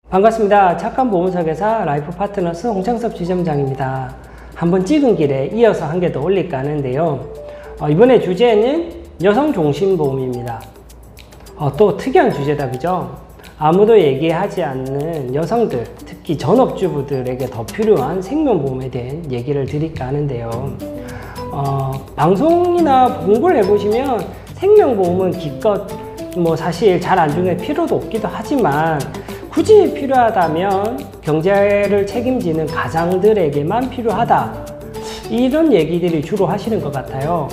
반갑습니다. 착한 보험설계사 라이프 파트너스 홍창섭 지점장입니다. 한번 찍은 길에 이어서 한 개 더 올릴까 하는데요. 이번에 주제는 여성 중심 보험입니다. 또 특이한 주제다, 그죠? 아무도 얘기하지 않는 여성들, 특히 전업주부들에게 더 필요한 생명보험에 대한 얘기를 드릴까 하는데요. 방송이나 공부를 해보시면 생명보험은 기껏 사실 잘 안중에 필요도 없기도 하지만 굳이 필요하다면 경제를 책임지는 가장들에게만 필요하다, 이런 얘기들이 주로 하시는 것 같아요.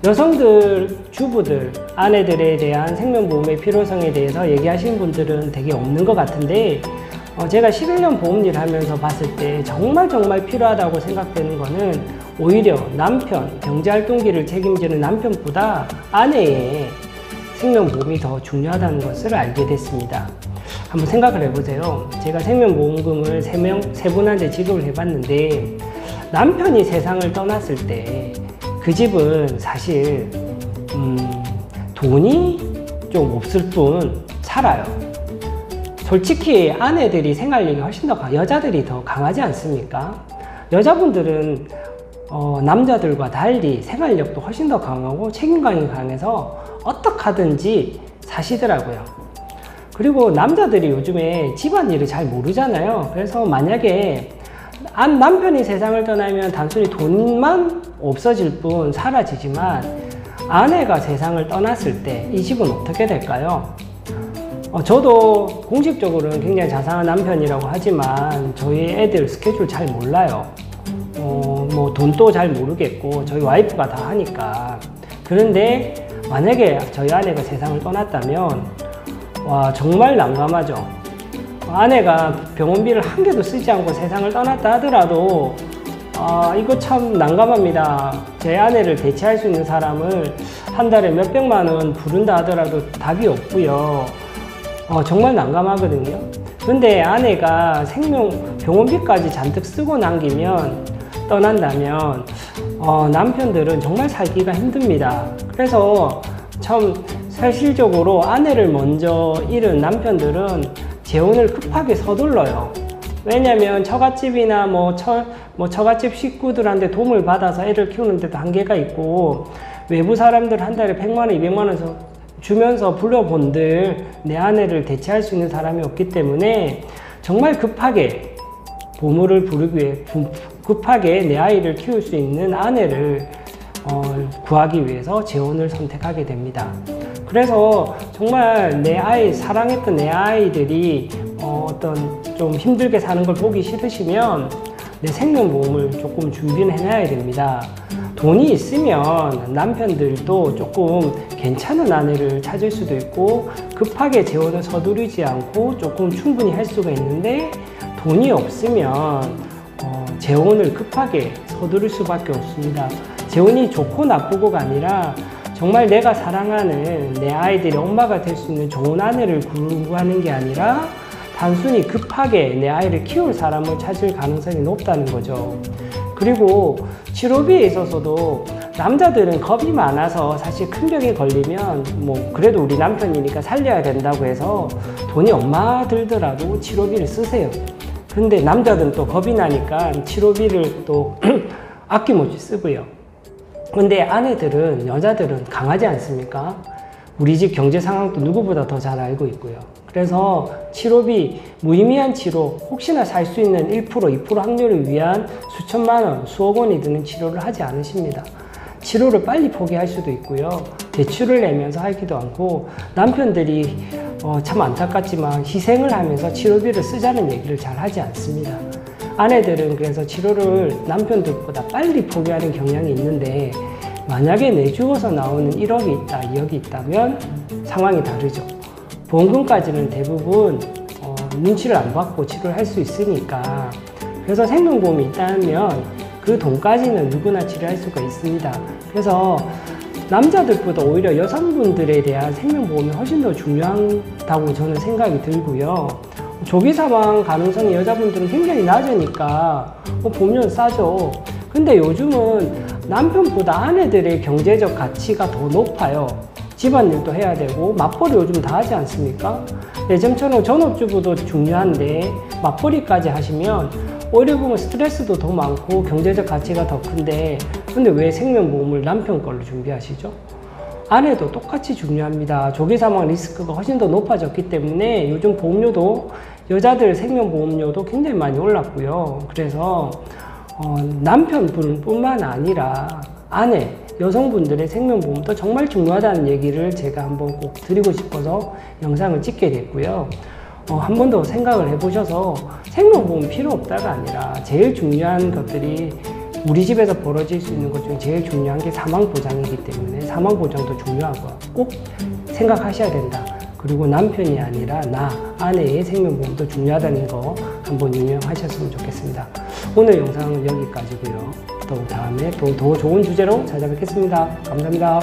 여성들, 주부들, 아내들에 대한 생명보험의 필요성에 대해서 얘기하시는 분들은 되게 없는 것 같은데, 제가 11년 보험일 하면서 봤을 때 정말 필요하다고 생각되는 거는 오히려 남편, 경제활동기를 책임지는 남편보다 아내의 생명보험이 더 중요하다는 것을 알게 됐습니다. 한번 생각을 해보세요. 제가 생명보험금을 세 분한테 지급을 해봤는데, 남편이 세상을 떠났을 때 그 집은 사실 돈이 좀 없을 뿐 살아요. 솔직히 아내들이 생활력이 훨씬 더 여자들이 더 강하지 않습니까? 여자분들은 남자들과 달리 생활력도 훨씬 더 강하고 책임감이 강해서 어떻게 하든지 사시더라고요. 그리고 남자들이 요즘에 집안일을 잘 모르잖아요. 그래서 만약에 남편이 세상을 떠나면 단순히 돈만 없어질 뿐 사라지지만, 아내가 세상을 떠났을 때 이 집은 어떻게 될까요? 저도 공식적으로는 굉장히 자상한 남편이라고 하지만 저희 애들 스케줄 잘 몰라요. 돈도 잘 모르겠고 저희 와이프가 다 하니까. 그런데 만약에 저희 아내가 세상을 떠났다면 정말 난감하죠. 아내가 병원비를 한 개도 쓰지 않고 세상을 떠났다 하더라도 이거 참 난감합니다. 제 아내를 대체할 수 있는 사람을 한 달에 몇백만 원 부른다 하더라도 답이 없고요. 정말 난감하거든요. 근데 아내가 병원비까지 잔뜩 쓰고 남기면, 떠난다면 남편들은 정말 살기가 힘듭니다. 그래서 참 사실적으로 아내를 먼저 잃은 남편들은 재혼을 급하게 서둘러요. 왜냐면 처갓집이나 처갓집 식구들한테 도움을 받아서 애를 키우는 데도 한계가 있고, 외부 사람들 한 달에 100만 원, 200만 원 주면서 불러본들 내 아내를 대체할 수 있는 사람이 없기 때문에 정말 급하게 보물을 부르기 위해 급하게 내 아이를 키울 수 있는 아내를 구하기 위해서 재혼을 선택하게 됩니다. 그래서 정말 사랑했던 내 아이들이 좀 힘들게 사는 걸 보기 싫으시면 내 생명보험을 조금 준비를 해놔야 됩니다. 돈이 있으면 남편들도 조금 괜찮은 아내를 찾을 수도 있고, 급하게 재혼을 서두르지 않고 조금 충분히 할 수가 있는데, 돈이 없으면 재혼을 급하게 서두를 수밖에 없습니다. 재혼이 좋고 나쁘고가 아니라 정말 내가 사랑하는 내 아이들의 엄마가 될 수 있는 좋은 아내를 구하는 게 아니라 단순히 급하게 내 아이를 키울 사람을 찾을 가능성이 높다는 거죠. 그리고 치료비에 있어서도 남자들은 겁이 많아서 사실 큰 병에 걸리면 그래도 우리 남편이니까 살려야 된다고 해서 돈이 얼마 들더라도 치료비를 쓰세요. 근데 남자들은 또 겁이 나니까 치료비를 또 아낌없이 쓰고요. 근데 아내들은, 여자들은 강하지 않습니까? 우리 집 경제 상황도 누구보다 더 잘 알고 있고요. 그래서 치료비, 무의미한 치료, 혹시나 살 수 있는 1%, 2% 확률을 위한 수천만 원, 수억 원이 드는 치료를 하지 않으십니다. 치료를 빨리 포기할 수도 있고요. 대출을 내면서 하기도 않고, 남편들이 참 안타깝지만 희생을 하면서 치료비를 쓰자는 얘기를 잘 하지 않습니다. 아내들은 그래서 치료를 남편들보다 빨리 포기하는 경향이 있는데, 만약에 내주어서 나오는 1억이 있다, 2억이 있다면 상황이 다르죠. 보험금까지는 대부분 눈치를 안 받고 치료를 할 수 있으니까. 그래서 생명보험이 있다면 그 돈까지는 누구나 치료할 수가 있습니다. 그래서 남자들보다 오히려 여성분들에 대한 생명보험이 훨씬 더 중요하다고 저는 생각이 들고요. 조기 사망 가능성이 여자분들은 굉장히 낮으니까 보험료는 싸죠. 근데 요즘은 남편보다 아내들의 경제적 가치가 더 높아요. 집안일도 해야 되고 맞벌이 요즘 다 하지 않습니까? 예전처럼 전업주부도 중요한데 맞벌이까지 하시면 오히려 보면 스트레스도 더 많고 경제적 가치가 더 큰데, 근데 왜 생명보험을 남편 걸로 준비하시죠? 아내도 똑같이 중요합니다. 조기 사망 리스크가 훨씬 더 높아졌기 때문에 요즘 보험료도, 여자들 생명보험료도 굉장히 많이 올랐고요. 그래서 남편분뿐만 아니라 아내, 여성분들의 생명보험도 정말 중요하다는 얘기를 제가 한번 꼭 드리고 싶어서 영상을 찍게 됐고요. 한 번 더 생각을 해보셔서 생명보험 필요 없다가 아니라 제일 중요한 것들이, 우리 집에서 벌어질 수 있는 것 중에 제일 중요한 게 사망보장이기 때문에 사망보장도 중요하고 꼭 생각하셔야 된다. 그리고 남편이 아니라 나, 아내의 생명보험도 중요하다는 거 한번 유념하셨으면 좋겠습니다. 오늘 영상은 여기까지고요. 또 다음에 또 더 좋은 주제로 찾아뵙겠습니다. 감사합니다.